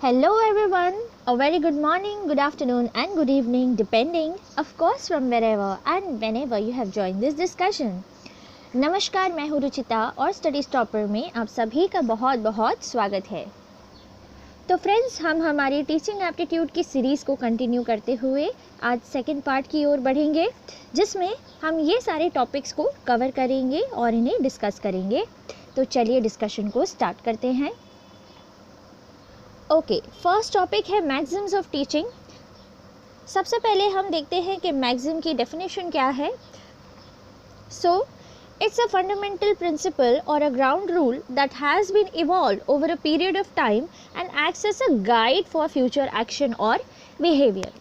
Hello everyone, a very good morning, good afternoon and good evening depending of course from wherever and whenever you have joined this discussion. नमस्कार, मैं हूँ रुचिता और study stopper में आप सभी का बहुत बहुत स्वागत है। तो फ्रेंड्स, हम हमारी टीचिंग एप्टीट्यूड की सीरीज़ को कंटिन्यू करते हुए आज सेकंड पार्ट की ओर बढ़ेंगे, जिसमें हम ये सारे टॉपिक्स को कवर करेंगे और इन्हें डिस्कस करेंगे। तो चलिए डिस्कशन को स्टार्ट करते हैं। ओके, फर्स्ट टॉपिक है मैक्सिम्स ऑफ टीचिंग। सबसे पहले हम देखते हैं कि मैक्सिम की डेफिनेशन क्या है। सो it's a fundamental principle or a ground rule that has been evolved over a period of time and acts as a guide for future action or behavior.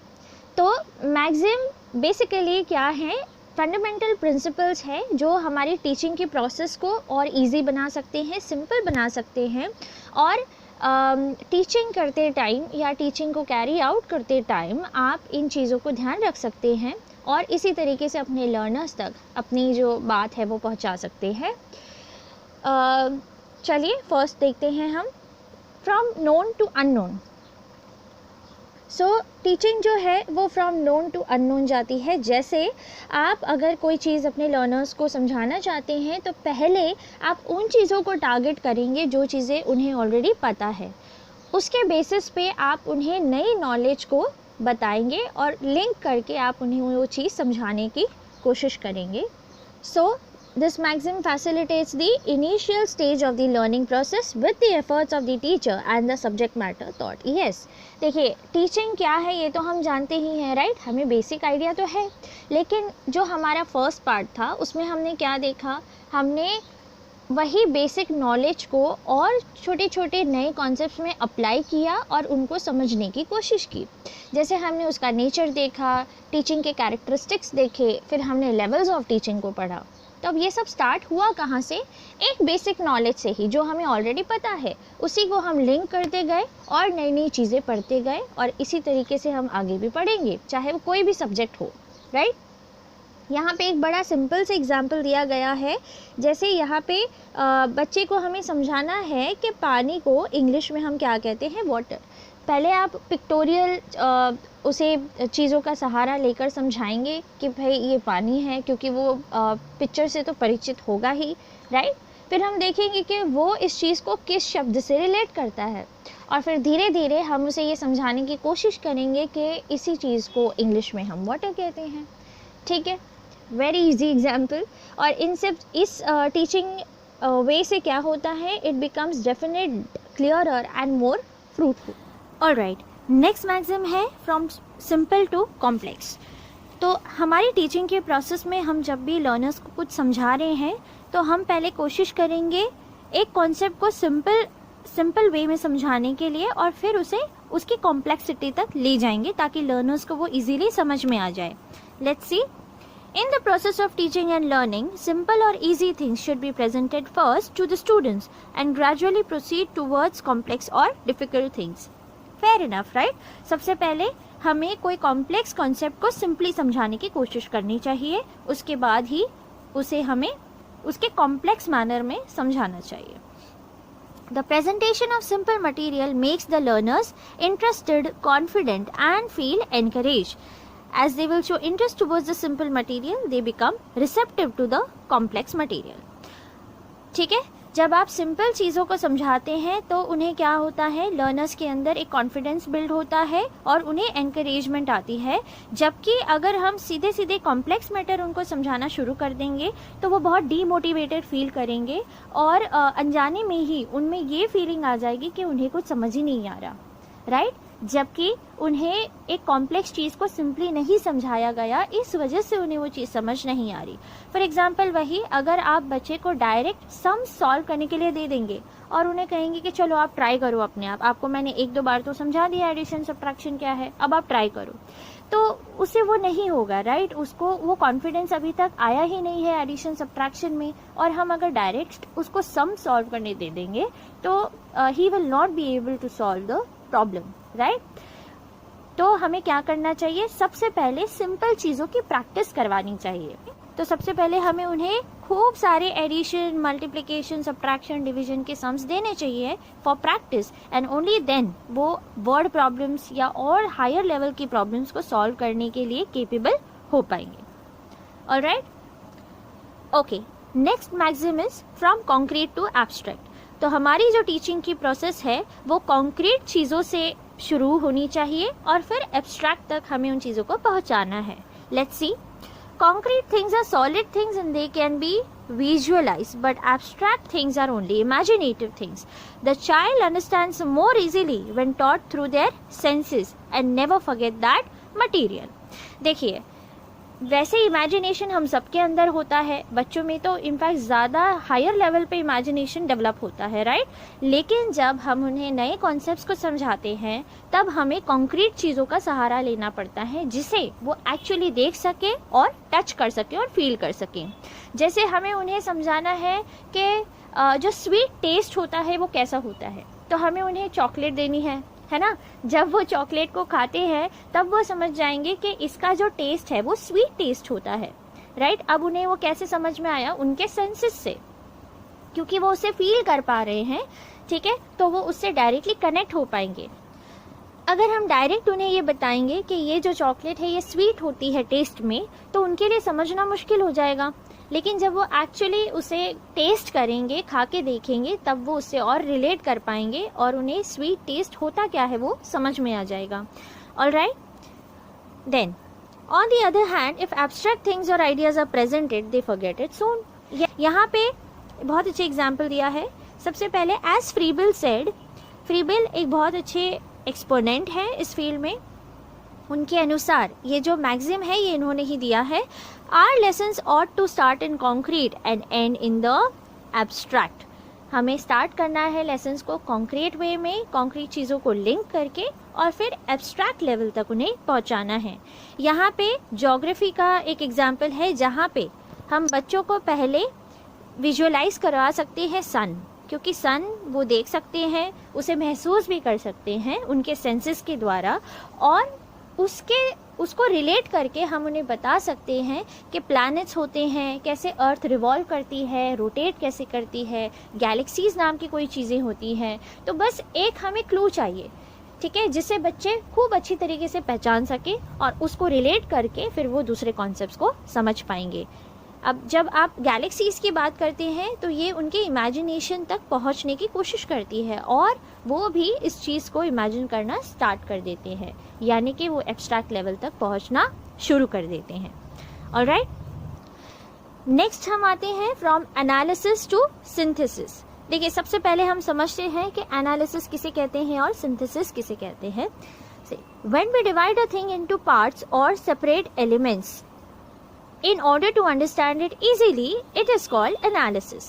तो मैक्सिम बेसिकली क्या है? Fundamental principles है जो हमारी teaching की process को और easy बना सकते हैं, सिंपल बना सकते हैं और टीचिंग करते टाइम या टीचिंग को कैरी आउट करते टाइम आप इन चीज़ों को ध्यान रख सकते हैं और इसी तरीके से अपने लर्नर्स तक अपनी जो बात है वो पहुंचा सकते हैं। चलिए फर्स्ट देखते हैं हम from known to unknown. So teaching जो है वो फ्रॉम नोन टू अननोन जाती है। जैसे आप अगर कोई चीज़ अपने लर्नर्स को समझाना चाहते हैं तो पहले आप उन चीज़ों को टारगेट करेंगे जो चीज़ें उन्हें ऑलरेडी पता है। उसके बेसिस पे आप उन्हें नई नॉलेज को बताएंगे और लिंक करके आप उन्हें वो चीज़ समझाने की कोशिश करेंगे। So this maxim facilitates the initial stage of the learning process with the efforts of the teacher and the subject matter taught. Yes, देखिए टीचिंग क्या है ये तो हम जानते ही हैं, राइट? हमें बेसिक आइडिया तो है, लेकिन जो हमारा फर्स्ट पार्ट था उसमें हमने क्या देखा? हमने वही बेसिक नॉलेज को और छोटे छोटे नए कॉन्सेप्ट्स में अप्लाई किया और उनको समझने की कोशिश की। जैसे हमने उसका नेचर देखा, टीचिंग के कैरेक्टरिस्टिक्स देखे, फिर हमने लेवल्स ऑफ टीचिंग को पढ़ा। तो अब ये सब स्टार्ट हुआ कहाँ से? एक बेसिक नॉलेज से ही, जो हमें ऑलरेडी पता है उसी को हम लिंक करते गए और नई नई चीज़ें पढ़ते गए और इसी तरीके से हम आगे भी पढ़ेंगे, चाहे वो कोई भी सब्जेक्ट हो, राइट? यहाँ पे एक बड़ा सिंपल से एग्जाम्पल दिया गया है। जैसे यहाँ पे बच्चे को हमें समझाना है कि पानी को इंग्लिश में हम क्या कहते हैं? वाटर। पहले आप पिक्टोरियल उसे चीज़ों का सहारा लेकर समझाएंगे कि भाई ये पानी है, क्योंकि वो पिक्चर से तो परिचित होगा ही, राइट? फिर हम देखेंगे कि वो इस चीज़ को किस शब्द से रिलेट करता है और फिर धीरे धीरे हम उसे ये समझाने की कोशिश करेंगे कि इसी चीज़ को इंग्लिश में हम वाटर कहते हैं। ठीक है, वेरी इजी एग्जाम्पल। और इन सब इस टीचिंग वे से क्या होता है? It becomes definite, clearer and more fruitful. Alright, next maxim है फ्रॉम सिंपल टू कॉम्प्लेक्स। तो हमारी टीचिंग के प्रोसेस में हम जब भी लर्नर्स को कुछ समझा रहे हैं तो हम पहले कोशिश करेंगे एक कॉन्सेप्ट को सिंपल वे में समझाने के लिए और फिर उसे उसकी कॉम्प्लेक्सिटी तक ले जाएंगे ताकि लर्नर्स को वो इजीली समझ में आ जाए। Let's see. In the process of teaching and learning, simple or easy things should be presented first to the students and gradually proceed towards complex or difficult things. Fair enough, right? सबसे पहले हमें कोई complex concept को simply समझाने की कोशिश करनी चाहिए, उसके बाद ही उसे हमें उसके complex manner में समझाना चाहिए। The presentation of simple material makes the learners interested, confident and feel encouraged. As they will show interest towards the simple material, they become receptive to the complex material. ठीक है, जब आप simple चीज़ों को समझाते हैं तो उन्हें क्या होता है? लर्नर्स के अंदर एक कॉन्फिडेंस बिल्ड होता है और उन्हें एनकरेजमेंट आती है। जबकि अगर हम सीधे सीधे कॉम्प्लेक्स मैटर उनको समझाना शुरू कर देंगे तो वो बहुत डीमोटिवेटेड फील करेंगे और अनजाने में ही उनमें ये फीलिंग आ जाएगी कि उन्हें कुछ समझ ही नहीं आ रहा, राइट? जबकि उन्हें एक कॉम्प्लेक्स चीज़ को सिंपली नहीं समझाया गया, इस वजह से उन्हें वो चीज़ समझ नहीं आ रही। फॉर एग्जांपल, वही अगर आप बच्चे को डायरेक्ट सम सॉल्व करने के लिए दे देंगे और उन्हें कहेंगे कि चलो आप ट्राई करो अपने आप, आपको मैंने एक दो बार तो समझा दिया एडिशन सब्ट्रैक्शन क्या है, अब आप ट्राई करो, तो उससे वो नहीं होगा, राइट? उसको वो कॉन्फिडेंस अभी तक आया ही नहीं है एडिशन सब्ट्रैक्शन में। और हम अगर डायरेक्ट उसको सम सॉल्व करने दे देंगे तो he will not be able to solve the problem, right? तो हमें क्या करना चाहिए? सबसे पहले सिंपल चीज़ों की प्रैक्टिस करवानी चाहिए। तो सबसे पहले हमें उन्हें खूब सारे एडिशन, मल्टीप्लिकेशन, सब्ट्रैक्शन, डिवीजन के सम्स देने चाहिए for practice, and only then वो वर्ड प्रॉब्लम्स या और हायर लेवल की प्रॉब्लम्स को सॉल्व करने के लिए केपेबल हो पाएंगे. Alright, okay. Next maxim is from concrete to abstract. तो हमारी जो टीचिंग की प्रोसेस है वो कॉन्क्रीट चीज़ों से शुरू होनी चाहिए और फिर एब्स्ट्रैक्ट तक हमें उन चीज़ों को पहुंचाना है. Let's see. Concrete things are solid things and they can be visualized, but abstract things are only imaginative things. The child understands more easily when taught through their senses and never forget that material. देखिए, वैसे imagination हम सबके अंदर होता है, बच्चों में तो इनफैक्ट ज़्यादा हायर लेवल पे इमेजिनेशन डेवलप होता है, राइट. लेकिन जब हम उन्हें नए कॉन्सेप्ट्स को समझाते हैं तब हमें कॉन्क्रीट चीज़ों का सहारा लेना पड़ता है जिसे वो एक्चुअली देख सके और टच कर सके और फील कर सके. जैसे हमें उन्हें समझाना है कि जो स्वीट टेस्ट होता है वो कैसा होता है, तो हमें उन्हें चॉकलेट देनी है ना. जब वो चॉकलेट को खाते हैं तब वो समझ जाएंगे कि इसका जो टेस्ट है वो स्वीट टेस्ट होता है, राइट. अब उन्हें वो कैसे समझ में आया? उनके सेंसेस से, क्योंकि वो उसे फील कर पा रहे हैं, ठीक है, तो वो उससे डायरेक्टली कनेक्ट हो पाएंगे. अगर हम डायरेक्ट उन्हें ये बताएंगे कि ये जो चॉकलेट है ये स्वीट होती है टेस्ट में, तो उनके लिए समझना मुश्किल हो जाएगा. लेकिन जब वो एक्चुअली उसे टेस्ट करेंगे, खा के देखेंगे, तब वो उससे और रिलेट कर पाएंगे और उन्हें स्वीट टेस्ट होता क्या है वो समझ में आ जाएगा. Alright. Then on the other hand, if abstract things और ideas are presented, they forget it soon. यहाँ पे बहुत अच्छे एग्जाम्पल दिया है. सबसे पहले, एज फ्रीबिल सेड, फ्रीबिल एक बहुत अच्छे एक्सपोनेंट है इस फील्ड में. उनके अनुसार ये जो मैक्सिम है ये इन्होंने ही दिया है. Our lessons ought to start in concrete and and in the abstract. हमें स्टार्ट करना है लेसन्स को कॉन्क्रीट वे में, कॉन्क्रीट चीज़ों को लिंक करके, और फिर एब्स्ट्रैक्ट लेवल तक उन्हें पहुंचाना है. यहाँ पे ज्योग्राफी का एक एग्जाम्पल है जहाँ पे हम बच्चों को पहले विजुअलाइज करवा सकते हैं सन, क्योंकि सन वो देख सकते हैं, उसे महसूस भी कर सकते हैं उनके सेंसेस के द्वारा, और उसको रिलेट करके हम उन्हें बता सकते हैं कि प्लैनेट्स होते हैं, कैसे अर्थ रिवॉल्व करती है, रोटेट कैसे करती है, गैलेक्सीज नाम की कोई चीज़ें होती हैं. तो बस एक हमें क्लू चाहिए, ठीक है, जिससे बच्चे खूब अच्छी तरीके से पहचान सके और उसको रिलेट करके फिर वो दूसरे कॉन्सेप्ट्स को समझ पाएंगे. अब जब आप गैलेक्सीज की बात करते हैं तो ये उनके इमेजिनेशन तक पहुंचने की कोशिश करती है और वो भी इस चीज़ को इमेजिन करना स्टार्ट कर देते हैं, यानी कि वो एब्स्ट्रैक्ट लेवल तक पहुंचना शुरू कर देते हैं. ऑलराइट. नेक्स्ट हम आते हैं फ्रॉम एनालिसिस टू सिंथेसिस. देखिए, सबसे पहले हम समझते हैं कि एनालिसिस किसे कहते हैं और सिंथेसिस किसे कहते हैं. When we divide a thing into parts और separate elements in order to understand it easily, it is called analysis.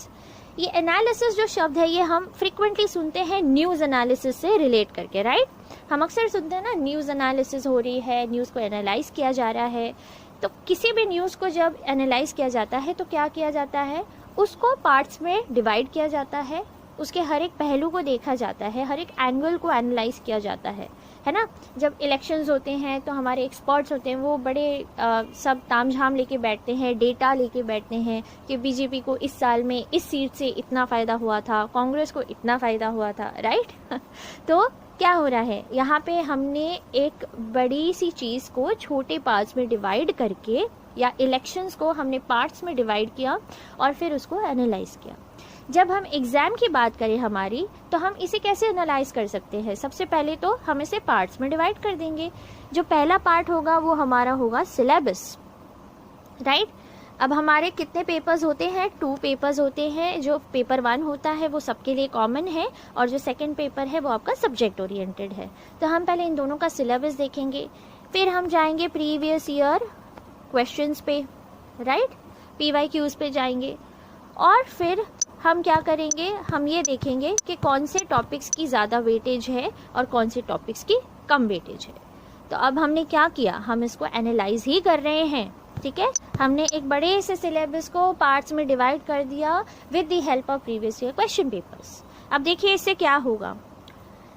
ये एनालिसिस जो शब्द है ये हम फ्रिक्वेंटली सुनते हैं न्यूज़ एनालिसिस से रिलेट करके, राइट. हम अक्सर सुनते हैं ना, न्यूज़ एनालिसिस हो रही है, न्यूज़ को एनालाइज किया जा रहा है. तो किसी भी न्यूज़ को जब एनालाइज किया जाता है तो क्या किया जाता है, उसको पार्ट्स में डिवाइड किया जाता है, उसके हर एक पहलू को देखा जाता है, हर एक एंगल को एनालाइज किया जाता है ना. जब इलेक्शंस होते हैं तो हमारे एक्सपर्ट्स होते हैं, वो बड़े सब तामझाम लेके बैठते हैं, डेटा लेके बैठते हैं कि बीजेपी को इस साल में इस सीट से इतना फ़ायदा हुआ था, कांग्रेस को इतना फ़ायदा हुआ था, राइट. तो क्या हो रहा है यहाँ पे, हमने एक बड़ी सी चीज़ को छोटे पार्ट्स में डिवाइड करके, या इलेक्शंस को हमने पार्ट्स में डिवाइड किया और फिर उसको एनालाइज किया. जब हम एग्ज़ाम की बात करें हमारी, तो हम इसे कैसे एनालाइज कर सकते हैं. सबसे पहले तो हम इसे पार्ट्स में डिवाइड कर देंगे. जो पहला पार्ट होगा वो हमारा होगा सिलेबस, राइट. अब हमारे कितने पेपर्स होते हैं, 2 पेपर्स होते हैं. जो पेपर 1 होता है वो सबके लिए कॉमन है और जो सेकंड पेपर है वो आपका सब्जेक्ट ओरिएंटेड है. तो हम पहले इन दोनों का सिलेबस देखेंगे, फिर हम जाएंगे प्रीवियस ईयर क्वेश्चंस पे, राइट, PYQs पे जाएंगे, और फिर हम क्या करेंगे, हम ये देखेंगे कि कौन से टॉपिक्स की ज़्यादा वेटेज है और कौन से टॉपिक्स की कम वेटेज है. तो अब हमने क्या किया, हम इसको एनालाइज ही कर रहे हैं, ठीक है. हमने एक बड़े से सिलेबस को पार्ट्स में डिवाइड कर दिया with the help of previous year question papers. अब देखिए इससे क्या होगा,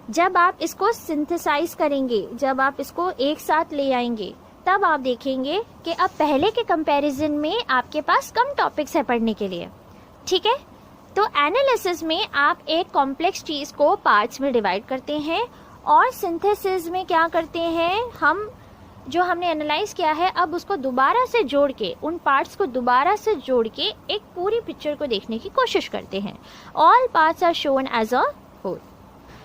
जब आप इसको सिंथेसाइज करेंगे, जब आप इसको एक साथ ले आएंगे, तब आप देखेंगे कि अब पहले के कंपैरिजन में आपके पास कम टॉपिक्स है पढ़ने के लिए, ठीक है। तो एनालिसिस में आप एक कॉम्प्लेक्स चीज़ को पार्ट्स में डिवाइड करते हैं, और सिंथेसिस में क्या करते हैं, हम जो हमने एनालाइज किया है अब उसको दोबारा से जोड़ के, उन पार्ट्स को दोबारा से जोड़ के एक पूरी पिक्चर को देखने की कोशिश करते हैं। All parts are shown as a whole.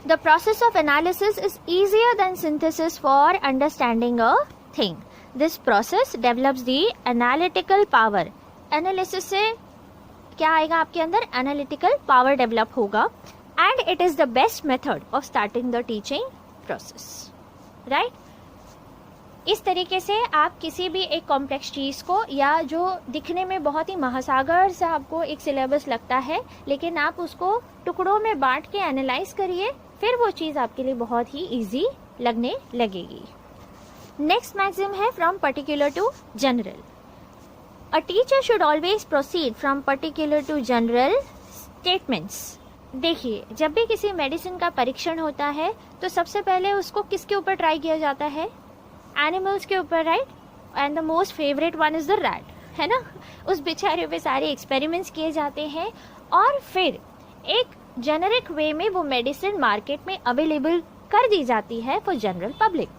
The process of analysis is easier than synthesis for understanding a thing. This process develops the analytical power. Analysis से क्या आएगा आपके अंदर, एनालिटिकल पावर डेवलप होगा, and it is the best method of starting the teaching process, right. इस तरीके से आप किसी भी एक कॉम्प्लेक्स चीज़ को, या जो दिखने में बहुत ही महासागर से आपको एक सिलेबस लगता है, लेकिन आप उसको टुकड़ों में बांट के एनालाइज करिए, फिर वो चीज़ आपके लिए बहुत ही इजी लगने लगेगी। नेक्स्ट मैक्सिम है from particular to general. A teacher should always proceed from particular to general statements. देखिए, जब भी किसी मेडिसिन का परीक्षण होता है तो सबसे पहले उसको किसके ऊपर ट्राई किया जाता है, एनिमल्स के ऊपर, right. And the most favourite one is the rat, है ना। उस बेचारे पे सारे एक्सपेरिमेंट्स किए जाते हैं, और फिर एक जेनरिक वे में वो मेडिसिन मार्केट में अवेलेबल कर दी जाती है फॉर जनरल पब्लिक,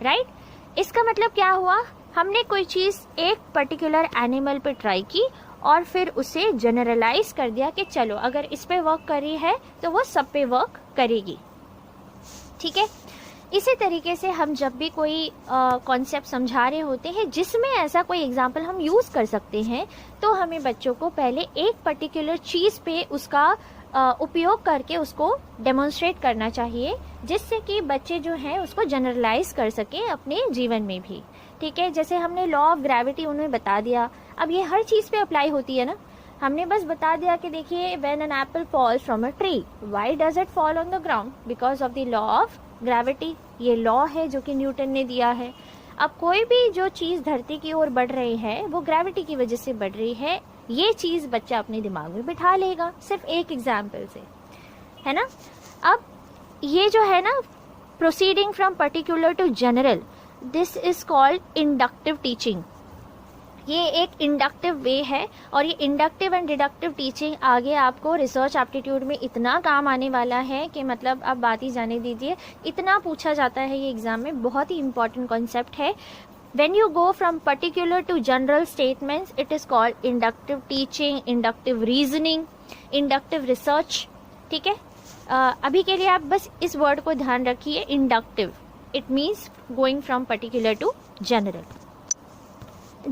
राइट। इसका मतलब क्या हुआ, हमने कोई चीज़ एक पर्टिकुलर एनिमल पे ट्राई की और फिर उसे जनरलाइज कर दिया कि चलो अगर इस पे वर्क कर रही है तो वो सब पे वर्क करेगी, ठीक है। इसी तरीके से हम जब भी कोई कॉन्सेप्ट समझा रहे होते हैं जिसमें ऐसा कोई एग्जाम्पल हम यूज़ कर सकते हैं, तो हमें बच्चों को पहले एक पर्टिकुलर चीज़ पे उसका उपयोग करके उसको डेमोन्स्ट्रेट करना चाहिए, जिससे कि बच्चे जो हैं उसको जनरलाइज कर सकें अपने जीवन में भी, ठीक है। जैसे हमने लॉ ऑफ ग्रेविटी उन्हें बता दिया, अब ये हर चीज़ पे अप्लाई होती है ना। हमने बस बता दिया कि देखिए, when an apple falls from a tree, why does it fall on the ground, because of the law of gravity. ये लॉ है जो कि न्यूटन ने दिया है। अब कोई भी जो चीज़ धरती की ओर बढ़ रही है वो ग्रेविटी की वजह से बढ़ रही है, ये चीज़ बच्चा अपने दिमाग में बिठा लेगा सिर्फ एक एग्जाम्पल से, है ना। अब ये जो है ना, proceeding from particular to general, this is called inductive teaching. ये एक इंडक्टिव वे है, और ये इंडक्टिव एंड डिडक्टिव टीचिंग आगे आपको रिसर्च एप्टीट्यूड में इतना काम आने वाला है कि मतलब आप बात ही जाने दीजिए, इतना पूछा जाता है ये एग्जाम में, बहुत ही इंपॉर्टेंट कॉन्सेप्ट है। When you go from particular to general statements, it is called inductive teaching, inductive reasoning, inductive research, ठीक है। अभी के लिए आप बस इस वर्ड को ध्यान रखिए, inductive. It means going from particular to general.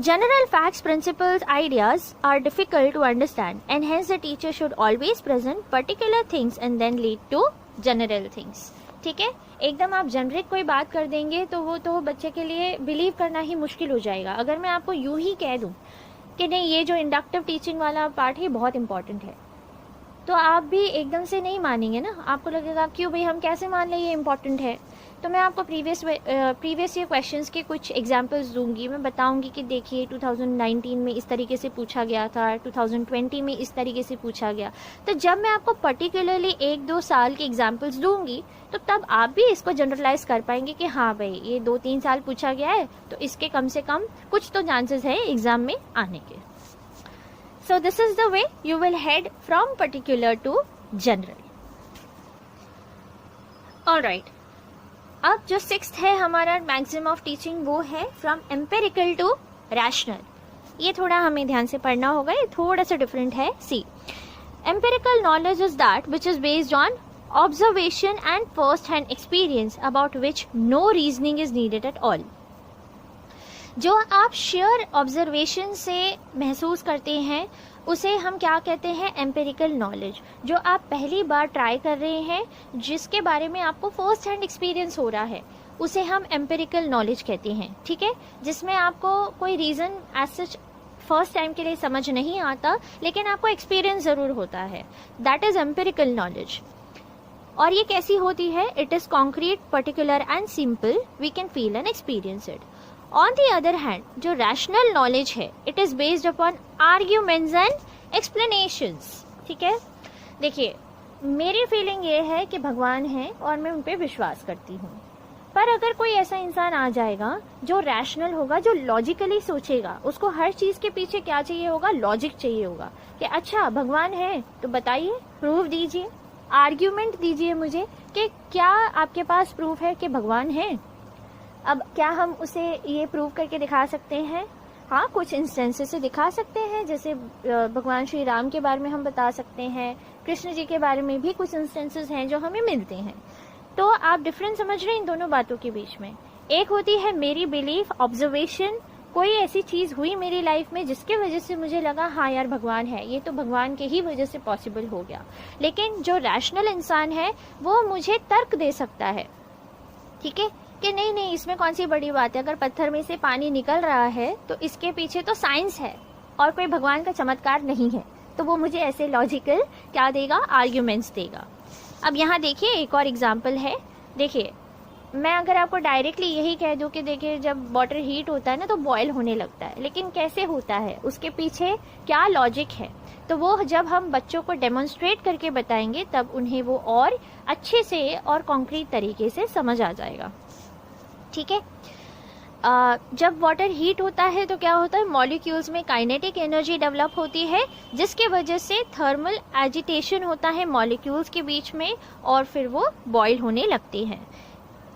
General facts, principles, ideas are difficult to understand, and hence the teacher should always present particular things and then lead to general things. ठीक है। एकदम आप generic कोई बात कर देंगे तो वो तो बच्चे के लिए बिलीव करना ही मुश्किल हो जाएगा। अगर मैं आपको यूं ही कह दूं कि नहीं, ये जो इंडक्टिव टीचिंग वाला पार्ट है बहुत इंपॉर्टेंट है, तो आप भी एकदम से नहीं मानेंगे ना। आपको लगेगा क्यों भाई, हम कैसे मान लें ये इंपॉर्टेंट है। तो मैं आपको प्रीवियस ईयर क्वेश्चंस के कुछ एग्जांपल्स दूंगी। मैं बताऊंगी कि देखिए 2019 में इस तरीके से पूछा गया था, 2020 में इस तरीके से पूछा गया। तो जब मैं आपको पर्टिकुलरली 1-2 साल के एग्जांपल्स दूंगी तो तब आप भी इसको जनरलाइज कर पाएंगे कि हाँ भाई, ये 2-3 साल पूछा गया है तो इसके कम से कम कुछ तो चांसेस है एग्जाम में आने के। So this is the way you will head from particular to general. Alright. अब जो 6th है हमारा मैक्सिमम ऑफ टीचिंग, वो है फ्रॉम एम्पेरिकल टू रैशनल। ये थोड़ा हमें ध्यान से पढ़ना होगा, ये थोड़ा सा डिफरेंट है। See, empirical knowledge is that which is based on observation and first hand experience about which no reasoning is needed at all. जो आप शेयर ऑब्जर्वेशन से महसूस करते हैं उसे हम क्या कहते हैं, एम्पेरिकल नॉलेज। जो आप पहली बार ट्राई कर रहे हैं, जिसके बारे में आपको फर्स्ट हैंड एक्सपीरियंस हो रहा है, उसे हम एम्पेरिकल नॉलेज कहते हैं, ठीक है। जिसमें आपको कोई reason as such first time के लिए समझ नहीं आता, लेकिन आपको एक्सपीरियंस ज़रूर होता है, दैट इज़ एम्पेरिकल नॉलेज। और ये कैसी होती है, it is concrete, particular and simple, we can feel and experience it. On the other hand जो रैशनल नॉलेज है, it is based upon arguments and explanations, ठीक है। देखिए, मेरी फीलिंग ये है कि भगवान है और मैं उन पर विश्वास करती हूँ, पर अगर कोई ऐसा इंसान आ जाएगा जो रैशनल होगा, जो लॉजिकली सोचेगा, उसको हर चीज के पीछे क्या चाहिए होगा, लॉजिक चाहिए होगा कि अच्छा भगवान है तो बताइए, प्रूफ दीजिए, आर्ग्यूमेंट दीजिए मुझे कि क्या आपके पास प्रूफ है कि भगवान है। अब क्या हम उसे ये प्रूव करके दिखा सकते हैं? हाँ, कुछ इंस्टेंसेस से दिखा सकते हैं, जैसे भगवान श्री राम के बारे में हम बता सकते हैं, कृष्ण जी के बारे में भी कुछ इंस्टेंसेस हैं जो हमें मिलते हैं। तो आप डिफरेंस समझ रहे हैं इन दोनों बातों के बीच में? एक होती है मेरी बिलीफ, ऑब्जर्वेशन, कोई ऐसी चीज हुई मेरी लाइफ में जिसके वजह से मुझे लगा हाँ यार भगवान है, ये तो भगवान के ही वजह से पॉसिबल हो गया। लेकिन जो रैशनल इंसान है वो मुझे तर्क दे सकता है, ठीक है, कि नहीं नहीं इसमें कौन सी बड़ी बात है, अगर पत्थर में से पानी निकल रहा है तो इसके पीछे तो साइंस है और कोई भगवान का चमत्कार नहीं है। तो वो मुझे ऐसे लॉजिकल क्या देगा, आर्ग्यूमेंट्स देगा। अब यहाँ देखिए एक और एग्जाम्पल है। देखिए मैं अगर आपको डायरेक्टली यही कह दूं कि देखिए जब वाटर हीट होता है ना तो बॉयल होने लगता है, लेकिन कैसे होता है, उसके पीछे क्या लॉजिक है, तो वो जब हम बच्चों को डेमोन्स्ट्रेट करके बताएंगे तब उन्हें वो और अच्छे से और कॉन्क्रीट तरीके से समझ आ जाएगा, ठीक है। जब वाटर हीट होता है तो क्या होता है, मॉलिक्यूल्स में काइनेटिक एनर्जी डेवलप होती है जिसके वजह से थर्मल एजिटेशन होता है मॉलिक्यूल्स के बीच में और फिर वो बॉयल होने लगते हैं।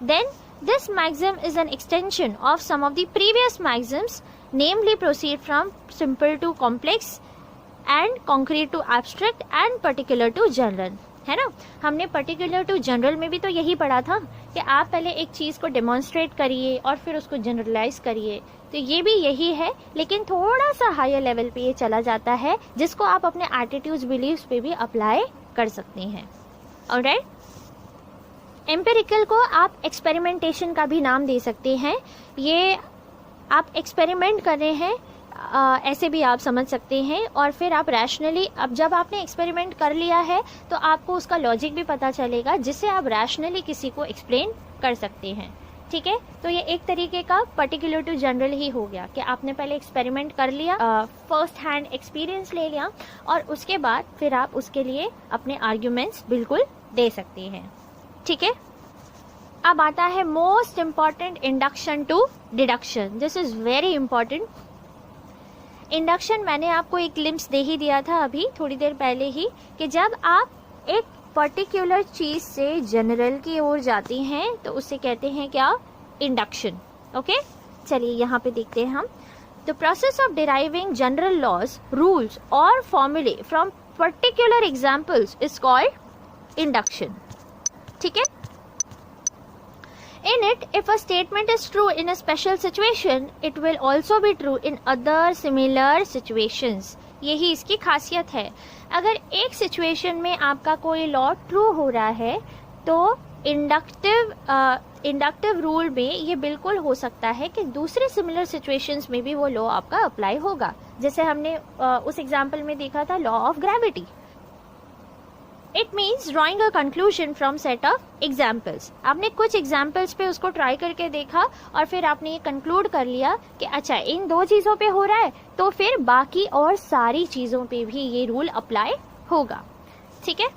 Then this maxim is an extension of some of the previous maxims, namely proceed from simple to complex and concrete to abstract and particular to general, है ना। हमने particular to general में भी तो यही पढ़ा था कि आप पहले एक चीज को डेमोन्स्ट्रेट करिए और फिर उसको जनरलाइज करिए। तो ये भी यही है, लेकिन थोड़ा सा हायर लेवल पे ये चला जाता है जिसको आप अपने एटीट्यूड्स, बिलीव्स पे भी अप्लाई कर सकते हैं। ऑलराइट, एम्पेरिकल को आप एक्सपेरिमेंटेशन का भी नाम दे सकते हैं। ये आप एक्सपेरिमेंट कर रहे हैं, ऐसे भी आप समझ सकते हैं। और फिर आप रैशनली, अब जब आपने एक्सपेरिमेंट कर लिया है तो आपको उसका लॉजिक भी पता चलेगा जिससे आप रैशनली किसी को एक्सप्लेन कर सकते हैं, ठीक है। तो ये एक तरीके का पर्टिकुलर टू जनरल ही हो गया कि आपने पहले एक्सपेरिमेंट कर लिया, फर्स्ट हैंड एक्सपीरियंस ले लिया और उसके बाद फिर आप उसके लिए अपने आर्ग्यूमेंट्स बिल्कुल दे सकते हैं, ठीक है। अब आता है most important, induction to deduction. This is very important. Induction मैंने आपको एक ग्लिम्स दे ही दिया था अभी थोड़ी देर पहले ही, कि जब आप एक पर्टिकुलर चीज से जनरल की ओर जाती हैं तो उसे कहते हैं क्या, इंडक्शन। ओके, चलिए यहाँ पे देखते हैं हम। The process of deriving general laws, rules और फॉर्मूले from particular examples is called induction, ठीक है। In it, if a statement is true in a special situation, it will also be true in other similar situations. यही इसकी खासियत है। अगर एक सिचुएशन में आपका कोई लॉ ट्रू हो रहा है तो इंडक्टिव रूल में ये बिल्कुल हो सकता है कि दूसरे सिमिलर सिचुएशंस में भी वो लॉ आपका अप्लाई होगा। जैसे हमने उस एग्जाम्पल में देखा था law of gravity. It means drawing a conclusion from set of examples. आपने कुछ एग्जाम्पल्स पे उसको ट्राई करके देखा और फिर आपने ये कंक्लूड कर लिया कि अच्छा इन दो चीजों पे हो रहा है तो फिर बाकी और सारी चीजों पे भी ये रूल अप्लाई होगा, ठीक है।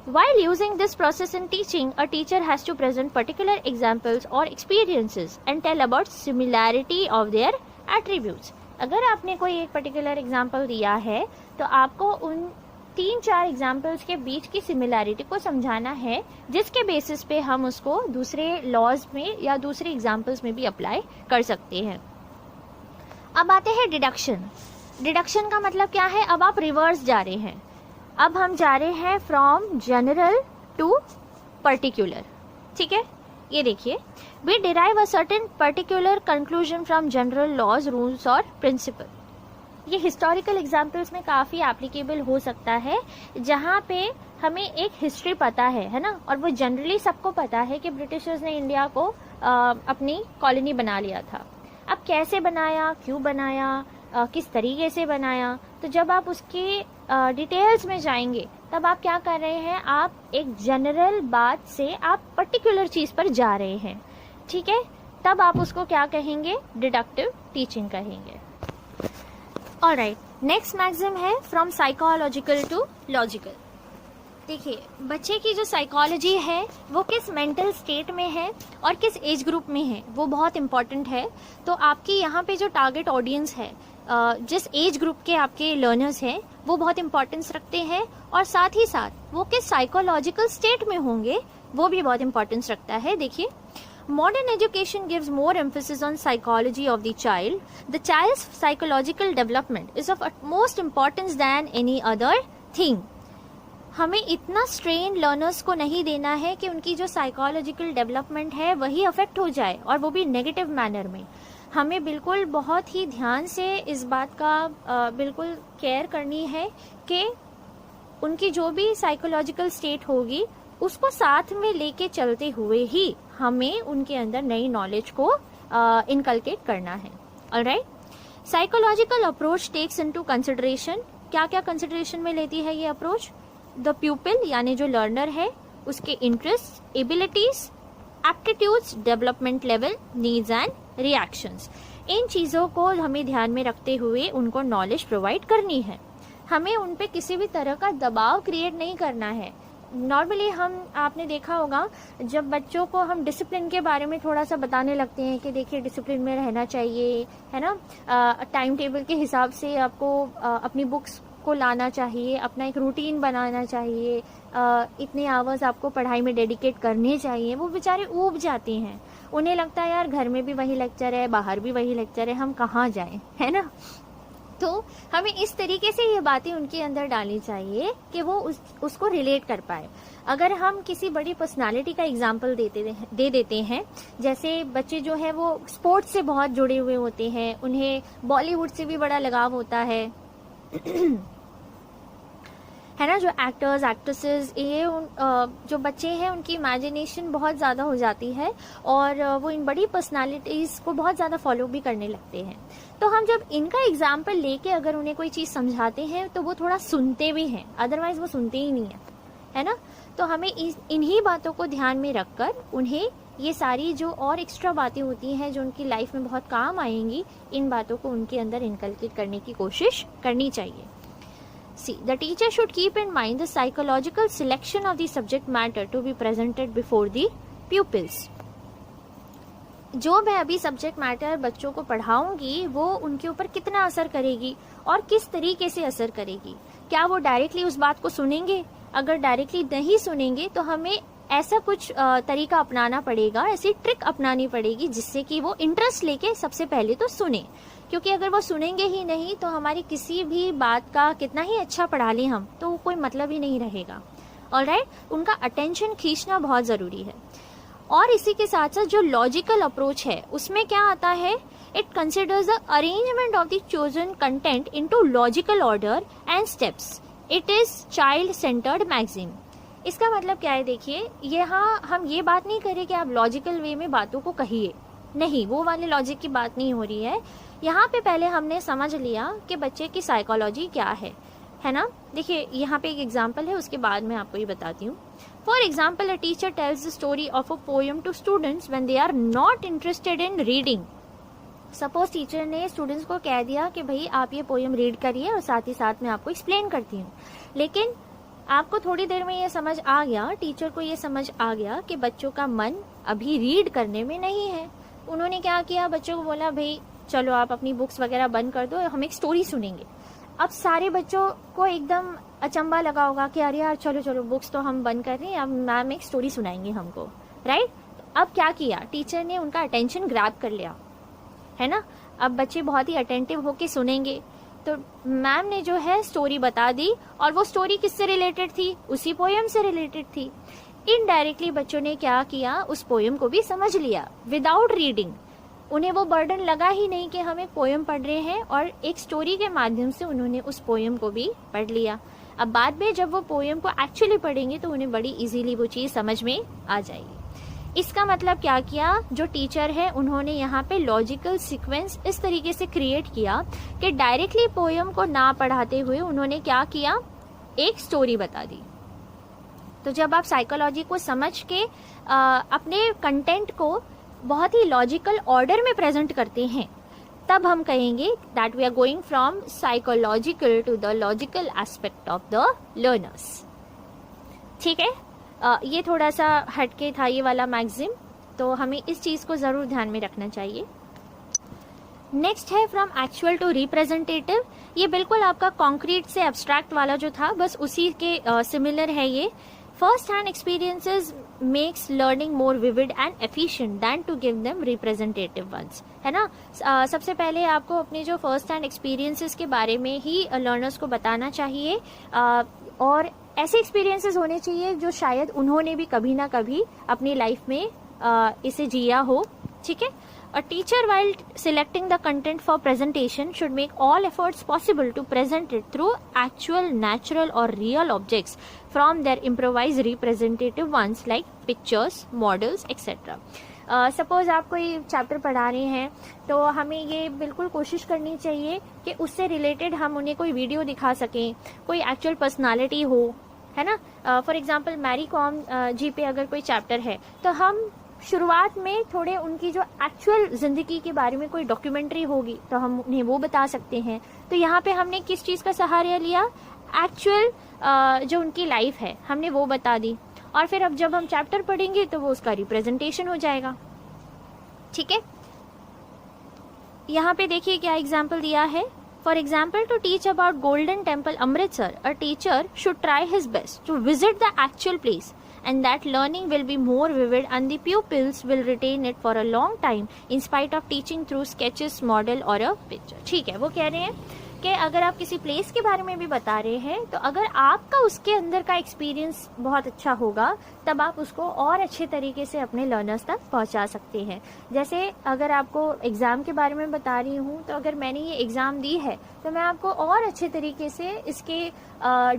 While using this process in teaching, a teacher has to present particular examples or experiences and tell about similarity of their attributes. अगर आपने कोई एक पर्टिकुलर एग्जाम्पल दिया है तो आपको उन 3-4 एग्जाम्पल्स के बीच की सिमिलैरिटी को समझाना है जिसके बेसिस पे हम उसको दूसरे लॉज में या दूसरे एग्जाम्पल्स में भी अप्लाई कर सकते हैं। अब आते हैं डिडक्शन। डिडक्शन का मतलब क्या है, अब आप रिवर्स जा रहे हैं। अब हम जा रहे हैं फ्रॉम जनरल टू पर्टिकुलर, ठीक है। ये देखिए, we derive a certain particular conclusion from general laws, rules और प्रिंसिपल। ये हिस्टोरिकल एग्जाम्पल्स में काफ़ी एप्लीकेबल हो सकता है जहाँ पे हमें एक हिस्ट्री पता है ना, और वो जनरली सबको पता है कि ब्रिटिशर्स ने इंडिया को अपनी कॉलोनी बना लिया था। अब कैसे बनाया, क्यों बनाया, किस तरीके से बनाया, तो जब आप उसके डिटेल्स में जाएंगे तब आप क्या कर रहे हैं, आप एक जनरल बात से आप पर्टिकुलर चीज़ पर जा रहे हैं, ठीक है। तब आप उसको क्या कहेंगे, डिडक्टिव टीचिंग कहेंगे। ऑलराइट, नेक्स्ट मैक्सिम है फ्रॉम साइकोलॉजिकल टू लॉजिकल। देखिए, बच्चे की जो साइकोलॉजी है वो किस मेंटल स्टेट में है और किस एज ग्रुप में है वो बहुत इम्पॉर्टेंट है। तो आपकी यहाँ पे जो टारगेट ऑडियंस है, जिस एज ग्रुप के आपके लर्नर्स हैं वो बहुत इम्पोर्टेंस रखते हैं, और साथ ही साथ वो किस साइकोलॉजिकल स्टेट में होंगे वो भी बहुत इम्पोर्टेंस रखता है। देखिए, modern education gives more emphasis on psychology of the child. The child's psychological development is of utmost importance than any other thing. हमें इतना स्ट्रेन लर्नर्स को नहीं देना है कि उनकी जो साइकोलॉजिकल डेवलपमेंट है वही अफेक्ट हो जाए, और वो भी नेगेटिव मैनर में। हमें बिल्कुल बहुत ही ध्यान से इस बात का बिल्कुल केयर करनी है कि उनकी जो भी साइकोलॉजिकल स्टेट होगी उसको साथ में लेके चलते हुए ही हमें उनके अंदर नई नॉलेज को इनकलकेट करना है। Alright, psychological approach takes into consideration, क्या क्या कंसिडरेशन में लेती है ये अप्रोच? द प्यूपिल यानी जो लर्नर है उसके interest, abilities, aptitudes, development level, needs and reactions, इन चीज़ों को हमें ध्यान में रखते हुए उनको नॉलेज प्रोवाइड करनी है। हमें उन पे किसी भी तरह का दबाव क्रिएट नहीं करना है। नॉर्मली आपने देखा होगा जब बच्चों को हम डिसिप्लिन के बारे में थोड़ा सा बताने लगते हैं कि देखिए डिसिप्लिन में रहना चाहिए, है ना, टाइम टेबल के हिसाब से आपको अपनी बुक्स को लाना चाहिए, अपना एक रूटीन बनाना चाहिए, इतने आवर्स आपको पढ़ाई में डेडिकेट करने चाहिए। वो बेचारे ऊब जाते हैं, उन्हें लगता है यार घर में भी वही लेक्चर है, बाहर भी वही लेक्चर है, हम कहाँ जाएं, है ना। तो हमें इस तरीके से ये बातें उनके अंदर डालनी चाहिए कि वो उसको रिलेट कर पाए। अगर हम किसी बड़ी पर्सनालिटी का एग्जाम्पल दे देते हैं, जैसे बच्चे जो है वो स्पोर्ट्स से बहुत जुड़े हुए होते हैं, उन्हें बॉलीवुड से भी बड़ा लगाव होता है है ना, जो एक्टर्स एक्ट्रेसेस, ये जो बच्चे हैं उनकी इमेजिनेशन बहुत ज़्यादा हो जाती है और वो इन बड़ी पर्सनालिटीज़ को बहुत ज़्यादा फॉलो भी करने लगते हैं। तो हम जब इनका एग्जाम्पल लेके अगर उन्हें कोई चीज़ समझाते हैं तो वो थोड़ा सुनते भी हैं, अदरवाइज वो सुनते ही नहीं है ना। तो हमें इन्हीं बातों को ध्यान में रखकर उन्हें ये सारी जो और एक्स्ट्रा बातें होती हैं जो उनकी लाइफ में बहुत काम आएंगी, इन बातों को उनके अंदर इनकलकेट करने की कोशिश करनी चाहिए। See, the teacher should keep in mind the psychological selection of the subject matter to be presented before the pupils. जो मैं अभी सब्जेक्ट मैटर बच्चों को पढ़ाऊंगी वो उनके ऊपर कितना असर करेगी और किस तरीके से असर करेगी। क्या वो डायरेक्टली उस बात को सुनेंगे? अगर डायरेक्टली नहीं सुनेंगे तो हमें ऐसा कुछ तरीका अपनाना पड़ेगा, ऐसी ट्रिक अपनानी पड़ेगी जिससे कि वो इंटरेस्ट लेके सबसे पहले तो सुने। क्योंकि अगर वो सुनेंगे ही नहीं तो हमारी किसी भी बात का कितना ही अच्छा पढ़ा लें हम, तो कोई मतलब ही नहीं रहेगा। ऑलराइट, उनका अटेंशन खींचना बहुत ज़रूरी है। और इसी के साथ साथ जो लॉजिकल अप्रोच है उसमें क्या आता है, it considers the arrangement of the chosen content into logical order and steps. It is child centred magazine. इसका मतलब क्या है, देखिए यहाँ हम ये बात नहीं करें कि आप लॉजिकल वे में बातों को कहिए, नहीं, वो वाले लॉजिक की बात नहीं हो रही है। यहाँ पे पहले हमने समझ लिया कि बच्चे की साइकोलॉजी क्या है ना। देखिए यहाँ पे एक एग्जांपल है, उसके बाद मैं आपको ये बताती हूँ। For example, a teacher tells the story of a poem to students when they are not interested in reading. Suppose teacher ने स्टूडेंट्स को कह दिया कि भाई आप ये पोएम रीड करिए और साथ ही साथ मैं आपको एक्सप्लेन करती हूँ, लेकिन आपको थोड़ी देर में ये समझ आ गया, टीचर को ये समझ आ गया कि बच्चों का मन अभी रीड करने में नहीं है। उन्होंने क्या किया, बच्चों को बोला भाई चलो आप अपनी बुक्स वगैरह बंद कर दो, हम एक स्टोरी सुनेंगे। अब सारे बच्चों को एकदम अचंबा लगा होगा कि अरे यार चलो चलो बुक्स तो हम बंद कर रहे हैं, अब मैम एक स्टोरी सुनाएंगे हमको, राइट। अब क्या किया, टीचर ने उनका अटेंशन ग्रैब कर लिया, है ना। अब बच्चे बहुत ही अटेंटिव होके सुनेंगे, तो मैम ने जो है स्टोरी बता दी, और वो स्टोरी किससे रिलेटेड थी, उसी पोएम से रिलेटेड थी। इनडायरेक्टली बच्चों ने क्या किया, उस पोएम को भी समझ लिया विदाउट रीडिंग। उन्हें वो बर्डन लगा ही नहीं कि हम एक पोएम पढ़ रहे हैं, और एक स्टोरी के माध्यम से उन्होंने उस पोएम को भी पढ़ लिया। अब बाद में जब वो पोएम को एक्चुअली पढ़ेंगे तो उन्हें बड़ी इजीली वो चीज़ समझ में आ जाएगी। इसका मतलब क्या किया, जो टीचर है उन्होंने यहाँ पे लॉजिकल सीक्वेंस इस तरीके से क्रिएट किया कि डायरेक्टली पोएम को ना पढ़ाते हुए उन्होंने क्या किया, एक स्टोरी बता दी। तो जब आप साइकोलॉजी को समझ के अपने कंटेंट को बहुत ही लॉजिकल ऑर्डर में प्रेजेंट करते हैं, तब हम कहेंगे that we are going from psychological to the logical aspect of the learners. ठीक है, ये थोड़ा सा हटके था ये वाला मैक्सिम, तो हमें इस चीज़ को ज़रूर ध्यान में रखना चाहिए। नेक्स्ट है फ्रॉम एक्चुअल टू रिप्रेजेंटेटिव। ये बिल्कुल आपका कॉन्क्रीट से एब्स्ट्रैक्ट वाला जो था बस उसी के सिमिलर है ये। First hand experiences makes learning more vivid and efficient than to give them representative ones, है ना। सबसे पहले आपको अपने जो फर्स्ट हैंड एक्सपीरियंसेस के बारे में ही लर्नर्स को बताना चाहिए, और ऐसे एक्सपीरियंसेस होने चाहिए जो शायद उन्होंने भी कभी ना कभी अपनी लाइफ में इसे जिया हो, ठीक है। A teacher, while selecting the content for presentation, should make all efforts possible to present it through actual, natural or real objects from their improvised representative ones like pictures, models, etc. Suppose आप कोई chapter पढ़ा रहे हैं तो हमें ये बिल्कुल कोशिश करनी चाहिए कि उससे रिलेटेड हम उन्हें कोई वीडियो दिखा सकें, कोई एक्चुअल पर्सनालिटी हो, है ना। फॉर एग्जांपल मैरी कॉम जी पे अगर कोई चैप्टर है तो हम शुरुआत में थोड़े उनकी जो एक्चुअल जिंदगी के बारे में कोई डॉक्यूमेंट्री होगी तो हम उन्हें वो बता सकते हैं। तो यहाँ पे हमने किस चीज़ का सहारा लिया, एक्चुअल जो उनकी लाइफ है हमने वो बता दी, और फिर अब जब हम चैप्टर पढ़ेंगे तो वो उसका रिप्रेजेंटेशन हो जाएगा, ठीक है। यहाँ पे देखिए क्या एग्जाम्पल दिया है। For example, to teach about Golden Temple Amritsar, a teacher should try his best to visit the actual place, and that learning will be more vivid and the pupils will retain it for a long time in spite of teaching through sketches, model or a picture। ठीक है, वो कह रहे हैं कि अगर आप किसी प्लेस के बारे में भी बता रहे हैं तो अगर आपका उसके अंदर का एक्सपीरियंस बहुत अच्छा होगा तब आप उसको और अच्छे तरीके से अपने लर्नर्स तक पहुंचा सकते हैं। जैसे अगर आपको एग्ज़ाम के बारे में बता रही हूँ तो अगर मैंने ये एग्ज़ाम दी है तो मैं आपको और अच्छे तरीके से इसके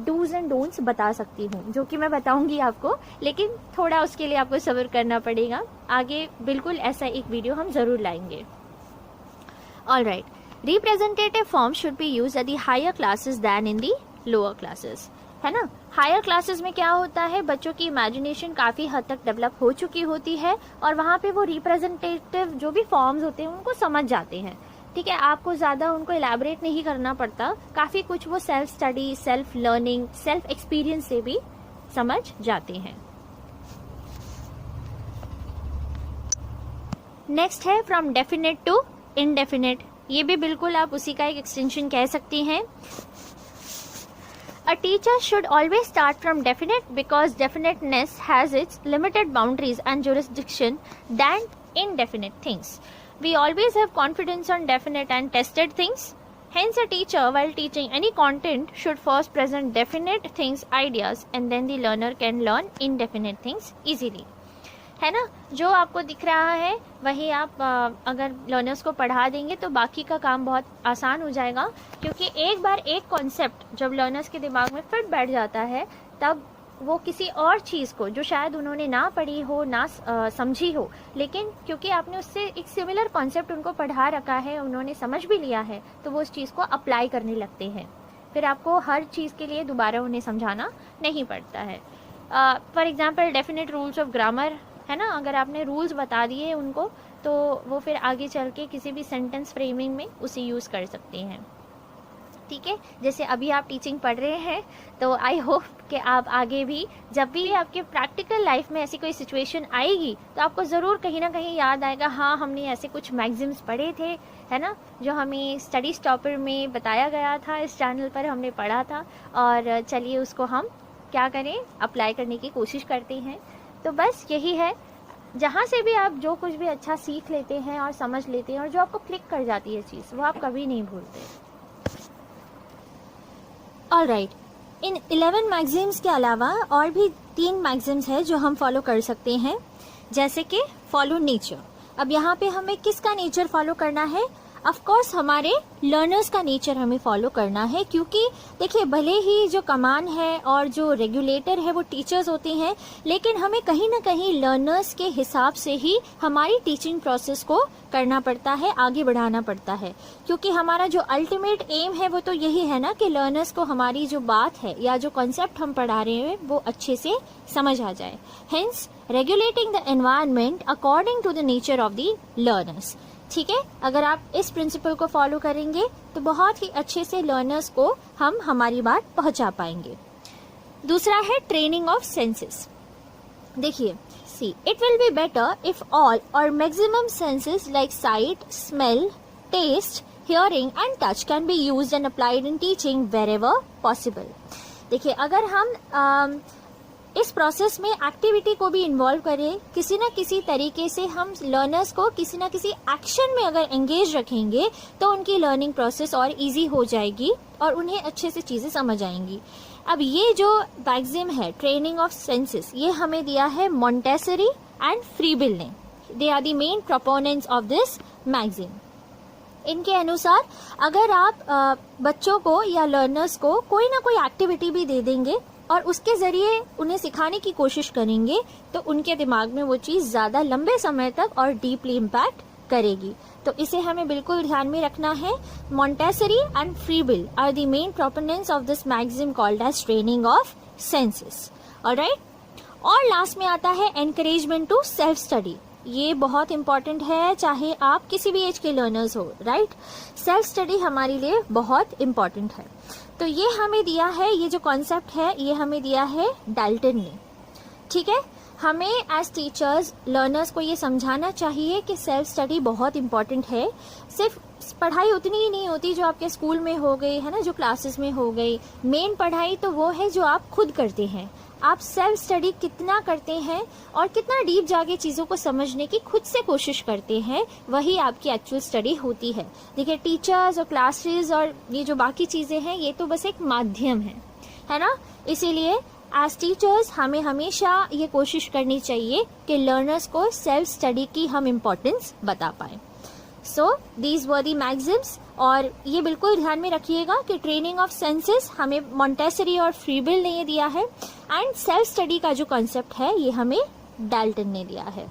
डूज एंड डोंट्स बता सकती हूँ, जो कि मैं बताऊंगी आपको, लेकिन थोड़ा उसके लिए आपको सब्र करना पड़ेगा। आगे बिल्कुल ऐसा एक वीडियो हम ज़रूर लाएंगे। Alright, representative form should be used at the higher classes than in the lower classes, है ना। हायर क्लासेस में क्या होता है, बच्चों की इमेजिनेशन काफ़ी हद तक डेवलप हो चुकी होती है और वहाँ पे वो रिप्रेजेंटेटिव जो भी फॉर्म्स होते हैं उनको समझ जाते हैं, ठीक है। आपको ज़्यादा उनको इलैबोरेट नहीं करना पड़ता, काफ़ी कुछ वो self study, self learning, self experience से भी समझ जाते हैं। नेक्स्ट है फ्रॉम डेफिनेट टू इनडेफिनेट। ये भी बिल्कुल आप उसी का एक एक्सटेंशन कह सकती हैं। A teacher should always start from definite because definiteness has its limited boundaries and jurisdiction than indefinite things. We always have confidence on definite and tested things. Hence, a teacher, while teaching any content, should first present definite things, ideas, and then the learner can learn indefinite things easily. है ना, जो आपको दिख रहा है वही आप अगर लर्नर्स को पढ़ा देंगे तो बाकी का काम बहुत आसान हो जाएगा, क्योंकि एक बार एक कॉन्सेप्ट जब लर्नर्स के दिमाग में फिट बैठ जाता है तब वो किसी और चीज़ को जो शायद उन्होंने ना पढ़ी हो, ना समझी हो, लेकिन क्योंकि आपने उससे एक सिमिलर कॉन्सेप्ट उनको पढ़ा रखा है, उन्होंने समझ भी लिया है, तो वो उस चीज़ को अप्लाई करने लगते हैं। फिर आपको हर चीज़ के लिए दोबारा उन्हें समझाना नहीं पड़ता है। For example, definite rules of grammar, है ना, अगर आपने रूल्स बता दिए उनको तो वो फिर आगे चल के किसी भी सेंटेंस फ्रेमिंग में उसे यूज़ कर सकते हैं, ठीक है। जैसे अभी आप टीचिंग पढ़ रहे हैं तो आई होप कि आप आगे भी जब भी आपके प्रैक्टिकल लाइफ में ऐसी कोई सिचुएशन आएगी तो आपको ज़रूर कहीं ना कहीं याद आएगा, हाँ हमने ऐसे कुछ मैगज़िन्स पढ़े थे, है ना, जो हमें स्टडी स्टॉपर में बताया गया था, इस चैनल पर हमने पढ़ा था, और चलिए उसको हम क्या करें, अप्लाई करने की कोशिश करते हैं। तो बस यही है, जहाँ से भी आप जो कुछ भी अच्छा सीख लेते हैं और समझ लेते हैं और जो आपको क्लिक कर जाती है चीज़, वो आप कभी नहीं भूलते। ऑलराइट, इन 11 मैगज़ीन्स के अलावा और भी 3 मैगज़ीन्स हैं जो हम फॉलो कर सकते हैं, जैसे कि फॉलो नेचर। अब यहाँ पे हमें किसका नेचर फॉलो करना है? ऑफ कोर्स हमारे लर्नर्स का नेचर हमें फॉलो करना है, क्योंकि देखिए भले ही जो कमान है और जो रेगुलेटर है वो टीचर्स होते हैं, लेकिन हमें कहीं ना कहीं लर्नर्स के हिसाब से ही हमारी टीचिंग प्रोसेस को करना पड़ता है, आगे बढ़ाना पड़ता है, क्योंकि हमारा जो अल्टीमेट एम है वो तो यही है ना कि लर्नर्स को हमारी जो बात है या जो कॉन्सेप्ट हम पढ़ा रहे हैं वो अच्छे से समझ आ जाए। Hence regulating the environment according to the nature of the learners, ठीक है। अगर आप इस प्रिंसिपल को फॉलो करेंगे तो बहुत ही अच्छे से लर्नर्स को हम हमारी बात पहुंचा पाएंगे। दूसरा है ट्रेनिंग ऑफ सेंसेस। देखिए, see it will be better if all और maximum senses like sight, smell, taste, hearing and touch can be used and applied in teaching wherever possible. देखिए, अगर हम इस प्रोसेस में एक्टिविटी को भी इन्वॉल्व करें, किसी न किसी तरीके से हम लर्नर्स को किसी न किसी एक्शन में अगर एंगेज रखेंगे तो उनकी लर्निंग प्रोसेस और इजी हो जाएगी और उन्हें अच्छे से चीज़ें समझ आएंगी। अब ये जो मैगज़िम है ट्रेनिंग ऑफ सेंसेस, ये हमें दिया है मॉन्टेसरी एंड फ्रीबिल ने। They are the main proponents of this maxim. इनके अनुसार अगर आप बच्चों को या लर्नर्स को कोई ना कोई एक्टिविटी भी दे देंगे और उसके ज़रिए उन्हें सिखाने की कोशिश करेंगे तो उनके दिमाग में वो चीज़ ज़्यादा लंबे समय तक और डीपली इम्पैक्ट करेगी। तो इसे हमें बिल्कुल ध्यान में रखना है। Montessori and Froebel are the main proponents of this maxim called as training of senses. Alright, और लास्ट में आता है एनकरेजमेंट टू सेल्फ स्टडी। ये बहुत इंपॉर्टेंट है, चाहे आप किसी भी एज के लर्नर्स हो, राइट। सेल्फ स्टडी हमारे लिए बहुत इंपॉर्टेंट है। तो ये हमें दिया है, ये जो कॉन्सेप्ट है ये हमें दिया है डाल्टन ने। ठीक है, हमें एज टीचर्स लर्नर्स को ये समझाना चाहिए कि सेल्फ स्टडी बहुत इंपॉर्टेंट है। सिर्फ पढ़ाई उतनी ही नहीं होती जो आपके स्कूल में हो गई है ना, जो क्लासेस में हो गई। मेन पढ़ाई तो वो है जो आप खुद करते हैं। आप सेल्फ स्टडी कितना करते हैं और कितना डीप जाके चीज़ों को समझने की खुद से कोशिश करते हैं, वही आपकी एक्चुअल स्टडी होती है। देखिए, टीचर्स और क्लासेस और ये जो बाकी चीज़ें हैं ये तो बस एक माध्यम है ना। इसीलिए एज टीचर्स हमें हमेशा ये कोशिश करनी चाहिए कि लर्नर्स को सेल्फ स्टडी की हम इम्पोर्टेंस बता पाएँ। सो दीज वर दी मैगज़िम्स, और ये बिल्कुल ध्यान में रखिएगा कि ट्रेनिंग ऑफ सेंसेस हमें मॉन्टेसरी और फ्रीबिल ने ये दिया है एंड सेल्फ स्टडी का जो कॉन्सेप्ट है ये हमें डाल्टन ने दिया है।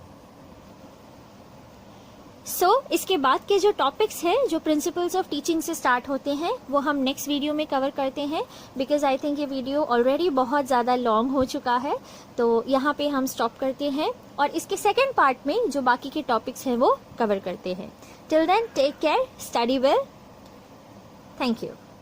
इसके बाद के जो टॉपिक्स हैं जो प्रिंसिपल्स ऑफ टीचिंग से स्टार्ट होते हैं वो हम नेक्स्ट वीडियो में कवर करते हैं, बिकॉज आई थिंक ये वीडियो ऑलरेडी बहुत ज़्यादा लॉन्ग हो चुका है। तो यहाँ पे हम स्टॉप करते हैं और इसके सेकेंड पार्ट में जो बाकी के टॉपिक्स हैं वो कवर करते हैं। Till then take care, study well, thank you.